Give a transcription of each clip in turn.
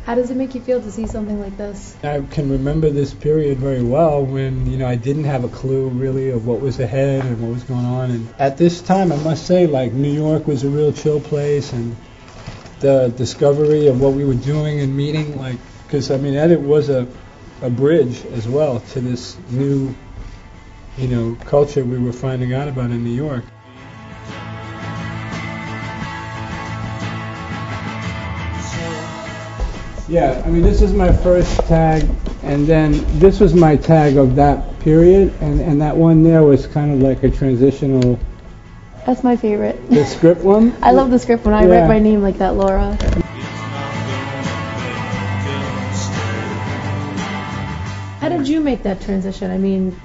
How does it make you feel to see something like this? I can remember this period very well when, I didn't have a clue really of what was ahead and what was going on. And at this time, I must say, like, New York was a real chill place, and the discovery of what we were doing and meeting, like, because, Edit was a bridge as well to this new, culture we were finding out about in New York. Yeah, this is my first tag, and then this was my tag of that period, and that one there was kind of like a transitional. That's my favorite. The script one? I love the script when I write my name like that, Laura. How did you make that transition?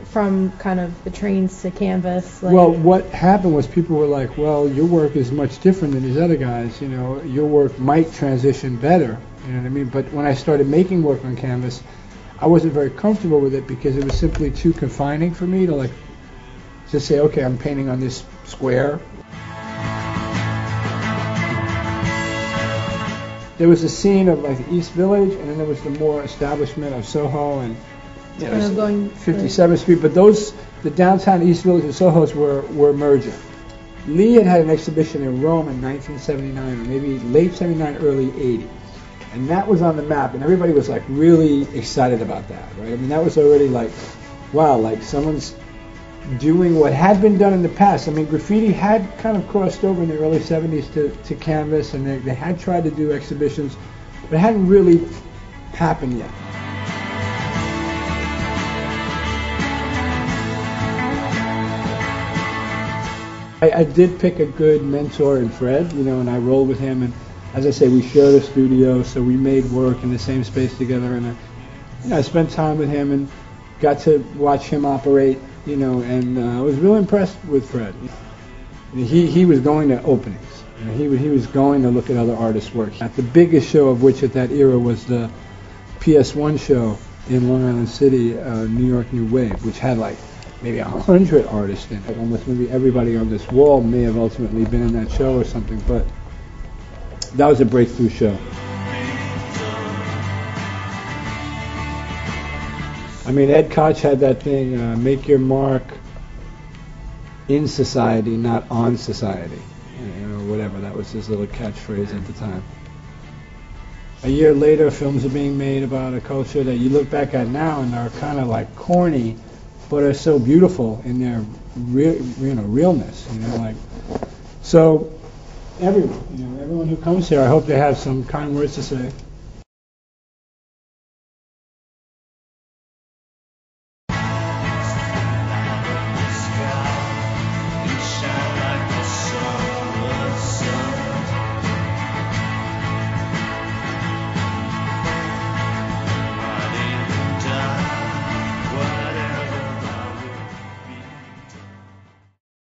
From kind of the trains to canvas? Well, what happened was people were like, well, your work is much different than these other guys. Your work might transition better. You know what I mean? But when I started making work on canvas, I wasn't very comfortable with it because it was simply too confining for me to just say, okay, I'm painting on this square. There was a scene of the East Village, and then there was the more establishment of Soho and kind of going 57th Street. But the downtown East Village and Sohos were merging. Lee had an exhibition in Rome in 1979, or maybe late 79, early 80. And that was on the map, and everybody was really excited about that, right? That was already wow, someone's doing what had been done in the past. Graffiti had kind of crossed over in the early 70s to canvas, and they had tried to do exhibitions, but it hadn't really happened yet. I did pick a good mentor in Fred, and I rolled with him, and as I say, we shared a studio, so we made work in the same space together, and I spent time with him and got to watch him operate, and I was real impressed with Fred. He was going to openings. He was going to look at other artists' work. The biggest show of which at that era was the PS1 show in Long Island City, New York New Wave, which had maybe 100 artists in it. Almost maybe everybody on this wall may have ultimately been in that show or something, but that was a breakthrough show. Ed Koch had that thing, make your mark in society, not on society. Whatever, that was his little catchphrase at the time. A year later, films are being made about a culture that you look back at now and are kind of corny, but are so beautiful in their realness. So everyone who comes here, I hope they have some kind words to say.